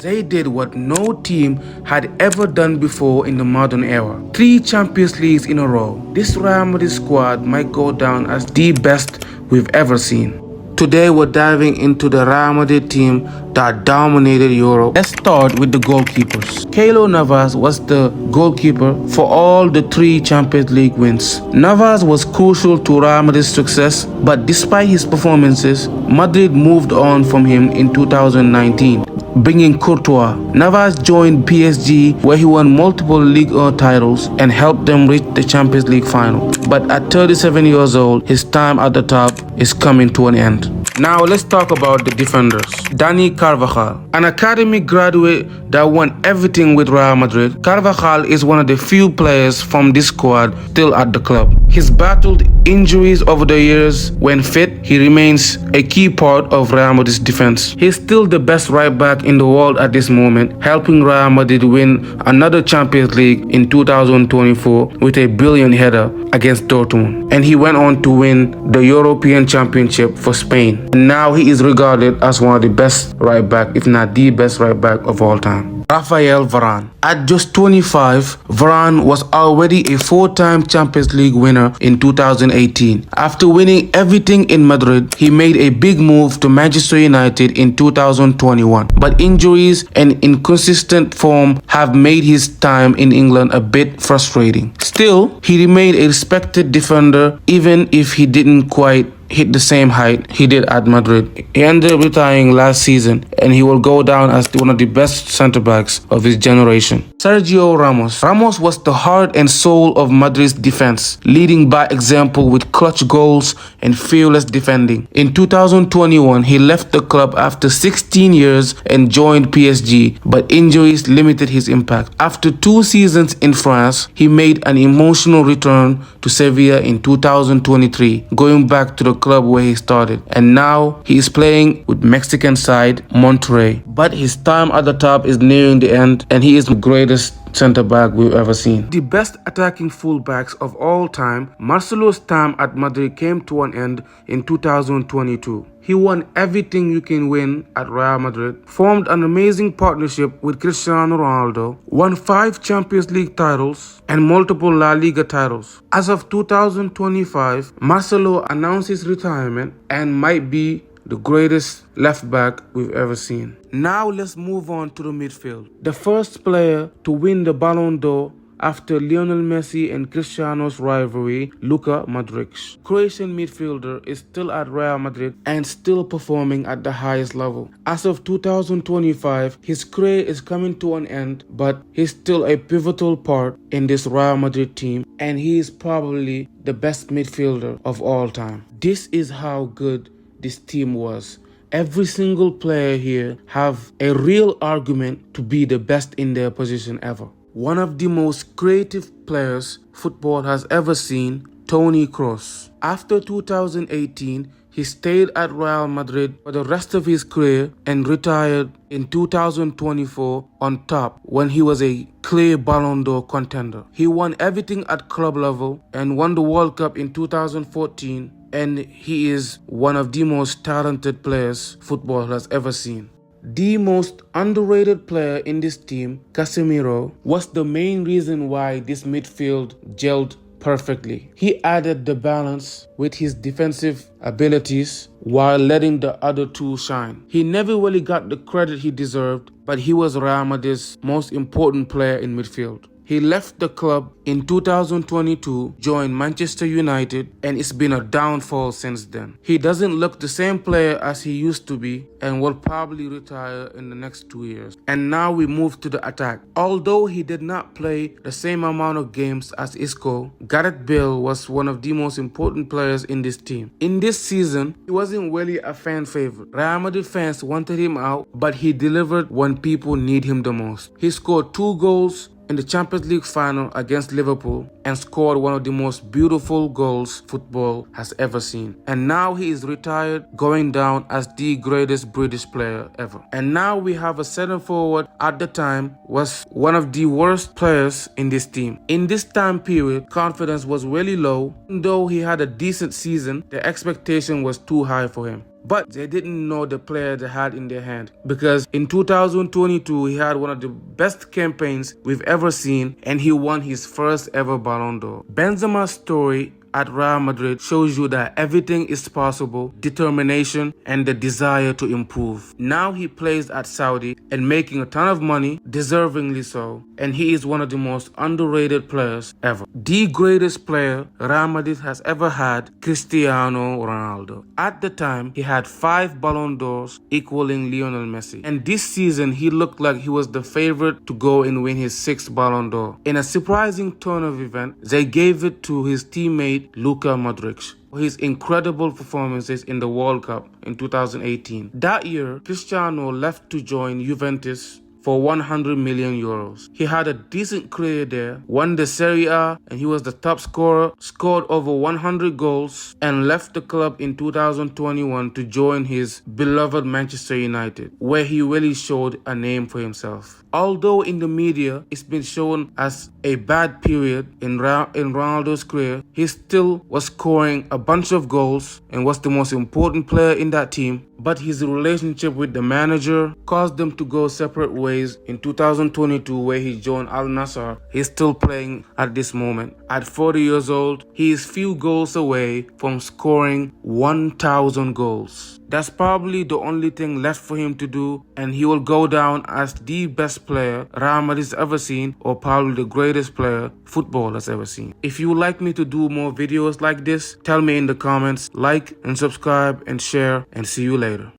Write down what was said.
They did what no team had ever done before in the modern era. 3 Champions Leagues in a row. This Real Madrid squad might go down as the best we've ever seen. Today we're diving into the Real Madrid team that dominated Europe. Let's start with the goalkeepers. Keylor Navas was the goalkeeper for all the 3 Champions League wins. Navas was crucial to Real Madrid's success, but despite his performances, Madrid moved on from him in 2019. Bringing Courtois. Navas joined PSG where he won multiple Ligue 1 titles and helped them reach the Champions League final. But at 37 years old, his time at the top is coming to an end. Now let's talk about the defenders. Dani Carvajal, an academy graduate that won everything with Real Madrid. Carvajal is one of the few players from this squad still at the club. He's battled injuries over the years. When fit, he remains a key part of Real Madrid's defense. He's still the best right back in the world at this moment, helping Real Madrid win another Champions League in 2024 with a brilliant header against Dortmund. And he went on to win the European Championship for Spain. And now he is regarded as one of the best right back, if not the best right back of all time. Rafael Varane. At just 25, Varane was already a 4-time Champions League winner in 2018. After winning everything in Madrid, he made a big move to Manchester United in 2021. But injuries and inconsistent form have made his time in England a bit frustrating. Still, he remained a respected defender even if he didn't quite hit the same height he did at Madrid. He ended up retiring last season and he will go down as one of the best centre-backs of his generation. Sergio Ramos. Ramos was the heart and soul of Madrid's defense, leading by example with clutch goals and fearless defending. In 2021, he left the club after 16 years and joined PSG, but injuries limited his impact. After 2 seasons in France, he made an emotional return to Sevilla in 2023, going back to the club where he started, and now he is playing with Mexican side Monterrey. But his time at the top is nearing the end and he is the greatest centre-back we've ever seen. The best attacking fullbacks of all time, Marcelo's time at Madrid came to an end in 2022. He won everything you can win at Real Madrid, formed an amazing partnership with Cristiano Ronaldo, won 5 Champions League titles and multiple La Liga titles. As of 2025, Marcelo announced his retirement and might be the greatest left back we've ever seen. Now let's move on to the midfield. The first player to win the Ballon d'Or after Lionel Messi and Cristiano's rivalry, Luka Modrić. Croatian midfielder is still at Real Madrid and still performing at the highest level. As of 2025, his career is coming to an end, but he's still a pivotal part in this Real Madrid team, and he is probably the best midfielder of all time. This is how good this team was. Every single player here have a real argument to be the best in their position ever. One of the most creative players football has ever seen, Toni Kroos. After 2018, he stayed at Real Madrid for the rest of his career and retired in 2024 on top when he was a clear Ballon d'Or contender. He won everything at club level and won the World Cup in 2014, and he is one of the most talented players football has ever seen. The most underrated player in this team, Casemiro, was the main reason why this midfield gelled perfectly. He added the balance with his defensive abilities while letting the other two shine. He never really got the credit he deserved, but he was Real Madrid's most important player in midfield. He left the club in 2022, joined Manchester United, and it's been a downfall since then. He doesn't look the same player as he used to be and will probably retire in the next 2 years. And now we move to the attack. Although he did not play the same amount of games as Isco, Gareth Bale was one of the most important players in this team. In this season, he wasn't really a fan favorite. Real Madrid fans wanted him out, but he delivered when people need him the most. He scored 2 goals in the Champions League final against Liverpool and scored one of the most beautiful goals football has ever seen. And now he is retired, going down as the greatest British player ever. And now we have a center forward at the time was one of the worst players in this team. In this time period, confidence was really low. Though he had a decent season, the expectation was too high for him. but they didn't know the player they had in their hand, because in 2022 he had one of the best campaigns we've ever seen and he won his first ever Ballon d'Or. Benzema's story at Real Madrid shows you that everything is possible, determination, and the desire to improve. Now he plays at Saudi and making a ton of money, deservingly so, and he is one of the most underrated players ever. The greatest player Real Madrid has ever had, Cristiano Ronaldo. At the time, he had 5 Ballon d'Ors, equaling Lionel Messi. And this season, he looked like he was the favorite to go and win his 6th Ballon d'Or. In a surprising turn of events, they gave it to his teammate Luka Modrić for his incredible performances in the World Cup in 2018. That year, Cristiano left to join Juventus for 100 million euros. He had a decent career there, won the Serie A, and he was the top scorer, scored over 100 goals, and left the club in 2021 to join his beloved Manchester United, where he really showed a name for himself. Although in the media it's been shown as a bad period in Ronaldo's career, he still was scoring a bunch of goals and was the most important player in that team. But his relationship with the manager caused them to go separate ways in 2022, where he joined Al Nassr. He's still playing at this moment. At 40 years old, he is few goals away from scoring 1,000 goals. That's probably the only thing left for him to do, and he will go down as the best player Real Madrid has ever seen, or probably the greatest player football has ever seen. If you would like me to do more videos like this, tell me in the comments. Like and subscribe and share, and see you later.